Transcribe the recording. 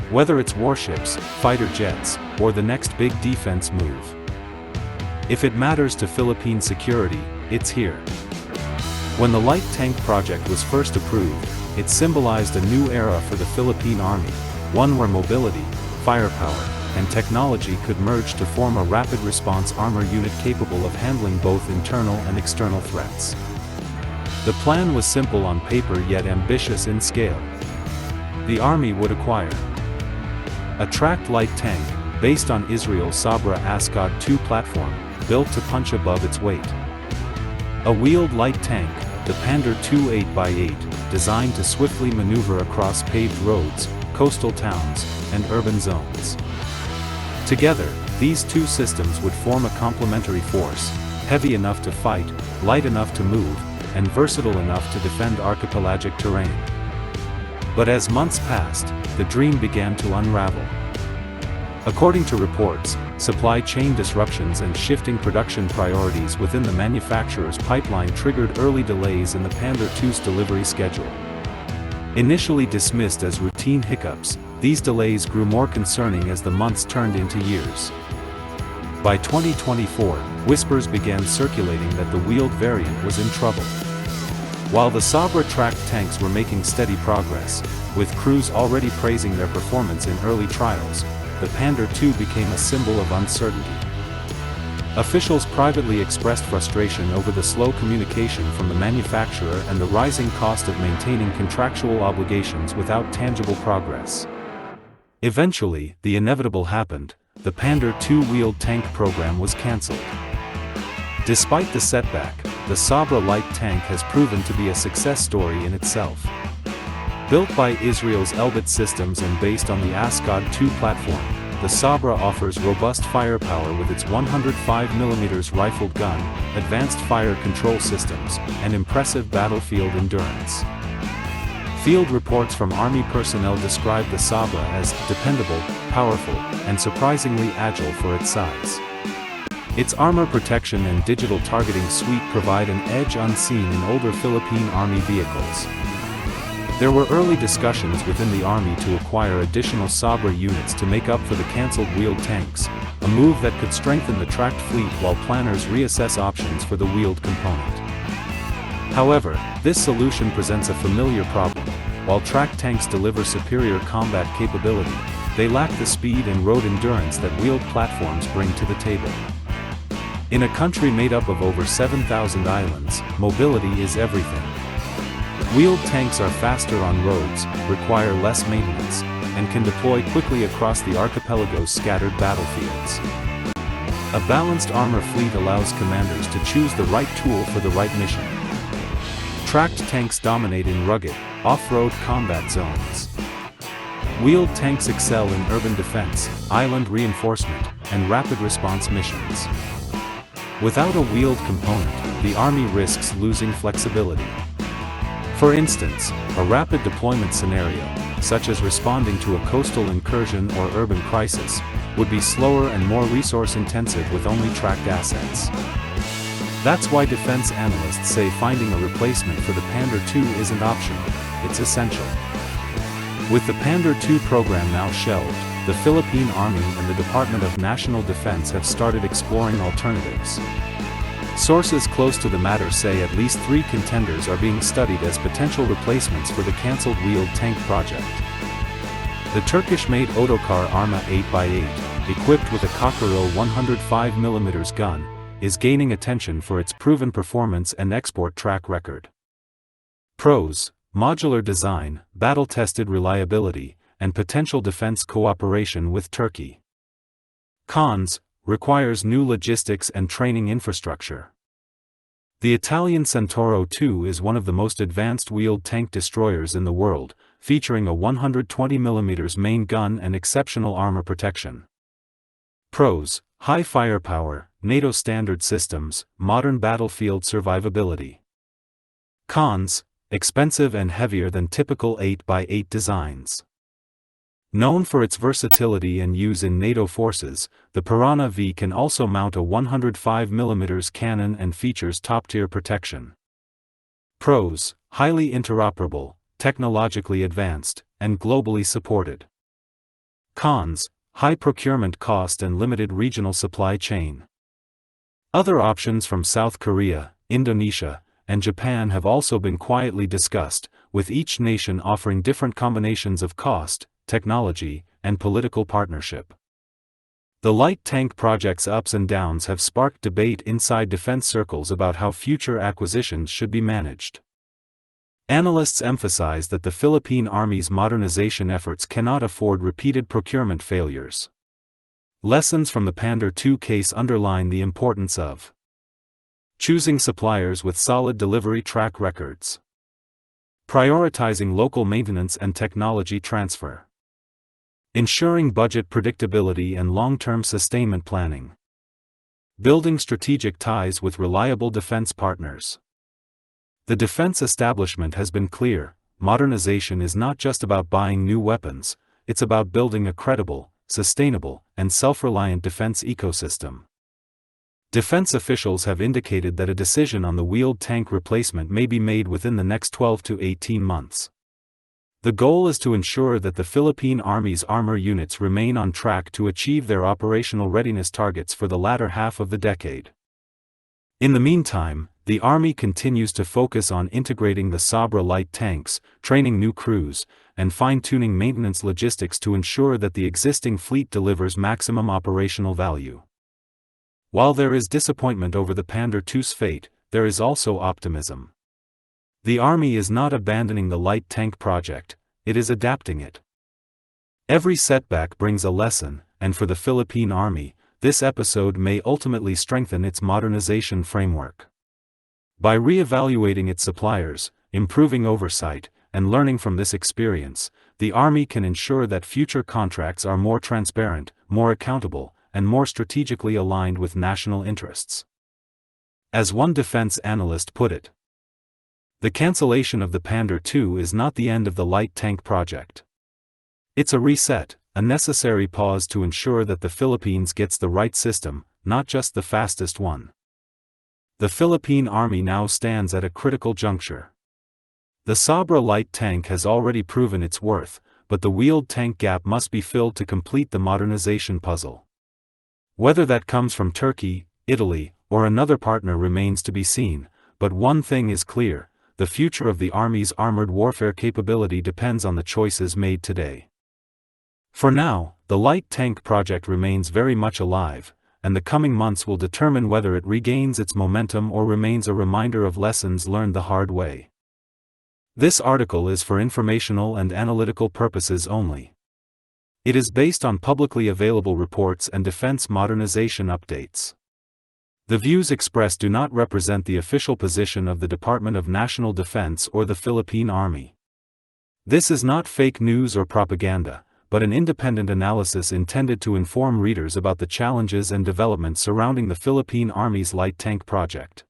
Whether it's warships, fighter jets, or the next big defense move. If it matters to Philippine security, it's here. When the light tank project was first approved, it symbolized a new era for the Philippine Army, one where mobility, firepower, and technology could merge to form a rapid response armor unit capable of handling both internal and external threats. The plan was simple on paper yet ambitious in scale. The Army would acquire a tracked light tank, based on Israel's Sabra Light II platform, built to punch above its weight. A wheeled light tank, the Pandur II 8x8, designed to swiftly maneuver across paved roads, coastal towns, and urban zones. Together, these two systems would form a complementary force, heavy enough to fight, light enough to move, and versatile enough to defend archipelagic terrain. But as months passed, the dream began to unravel. According to reports, supply chain disruptions and shifting production priorities within the manufacturer's pipeline triggered early delays in the Pandur II's delivery schedule. Initially dismissed as routine hiccups, these delays grew more concerning as the months turned into years. By 2024, whispers began circulating that the wheeled variant was in trouble. While the Sabra tracked tanks were making steady progress, with crews already praising their performance in early trials, the Pandur II became a symbol of uncertainty. Officials privately expressed frustration over the slow communication from the manufacturer and the rising cost of maintaining contractual obligations without tangible progress. Eventually, the inevitable happened: the Pandur II wheeled tank program was cancelled. Despite the setback, the Sabra Light Tank has proven to be a success story in itself. Built by Israel's Elbit Systems and based on the Ascod II platform, the Sabra offers robust firepower with its 105mm rifled gun, advanced fire control systems, and impressive battlefield endurance. Field reports from Army personnel describe the Sabra as dependable, powerful, and surprisingly agile for its size. Its armor protection and digital targeting suite provide an edge unseen in older Philippine Army vehicles. There were early discussions within the Army to acquire additional Sabra units to make up for the cancelled wheeled tanks, a move that could strengthen the tracked fleet while planners reassess options for the wheeled component. However, this solution presents a familiar problem. While tracked tanks deliver superior combat capability, they lack the speed and road endurance that wheeled platforms bring to the table. In a country made up of over 7,000 islands, mobility is everything. Wheeled tanks are faster on roads, require less maintenance, and can deploy quickly across the archipelago's scattered battlefields. A balanced armor fleet allows commanders to choose the right tool for the right mission. Tracked tanks dominate in rugged, off-road combat zones. Wheeled tanks excel in urban defense, island reinforcement, and rapid response missions. Without a wheeled component, the Army risks losing flexibility. For instance, a rapid deployment scenario, such as responding to a coastal incursion or urban crisis, would be slower and more resource-intensive with only tracked assets. That's why defense analysts say finding a replacement for the Pandur II isn't optional, it's essential. With the Pandur II program now shelved, the Philippine Army and the Department of National Defense have started exploring alternatives. Sources close to the matter say at least 3 contenders are being studied as potential replacements for the cancelled wheeled tank project. The Turkish-made Otokar Arma 8x8, equipped with a Centauro 105mm gun, is gaining attention for its proven performance and export track record. Pros: modular design, battle-tested reliability, and potential defense cooperation with Turkey. Cons: requires new logistics and training infrastructure. The Italian Centauro II is one of the most advanced wheeled tank destroyers in the world, featuring a 120mm main gun and exceptional armor protection. Pros: high firepower, NATO standard systems, modern battlefield survivability. Cons: expensive and heavier than typical 8x8 designs. Known for its versatility and use in NATO forces, the Piranha V can also mount a 105mm cannon and features top-tier protection. Pros: highly interoperable, technologically advanced, and globally supported. Cons: high procurement cost and limited regional supply chain. Other options from South Korea, Indonesia, and Japan have also been quietly discussed, with each nation offering different combinations of cost, technology, and political partnership. The light tank project's ups and downs have sparked debate inside defense circles about how future acquisitions should be managed. Analysts emphasize that the Philippine Army's modernization efforts cannot afford repeated procurement failures. Lessons from the Pandur II case underline the importance of choosing suppliers with solid delivery track records, prioritizing local maintenance and technology transfer, ensuring budget predictability and long-term sustainment planning, building strategic ties with reliable defense partners. The defense establishment has been clear: modernization is not just about buying new weapons, it's about building a credible, sustainable, and self-reliant defense ecosystem. Defense officials have indicated that a decision on the wheeled tank replacement may be made within the next 12 to 18 months. The goal is to ensure that the Philippine Army's armor units remain on track to achieve their operational readiness targets for the latter half of the decade. In the meantime, the Army continues to focus on integrating the Sabra Light Tanks, training new crews, and fine-tuning maintenance logistics to ensure that the existing fleet delivers maximum operational value. While there is disappointment over the Pandur II's fate, there is also optimism. The Army is not abandoning the light tank project, it is adapting it. Every setback brings a lesson, and for the Philippine Army, this episode may ultimately strengthen its modernization framework. By re-evaluating its suppliers, improving oversight, and learning from this experience, the Army can ensure that future contracts are more transparent, more accountable, and more strategically aligned with national interests. As one defense analyst put it, the cancellation of the Pandur II is not the end of the light tank project. It's a reset, a necessary pause to ensure that the Philippines gets the right system, not just the fastest one. The Philippine Army now stands at a critical juncture. The Sabra Light Tank has already proven its worth, but the wheeled tank gap must be filled to complete the modernization puzzle. Whether that comes from Turkey, Italy, or another partner remains to be seen, but one thing is clear: the future of the Army's armored warfare capability depends on the choices made today. For now, the light tank project remains very much alive, and the coming months will determine whether it regains its momentum or remains a reminder of lessons learned the hard way. This article is for informational and analytical purposes only. It is based on publicly available reports and defense modernization updates. The views expressed do not represent the official position of the Department of National Defense or the Philippine Army. This is not fake news or propaganda, but an independent analysis intended to inform readers about the challenges and developments surrounding the Philippine Army's light tank project.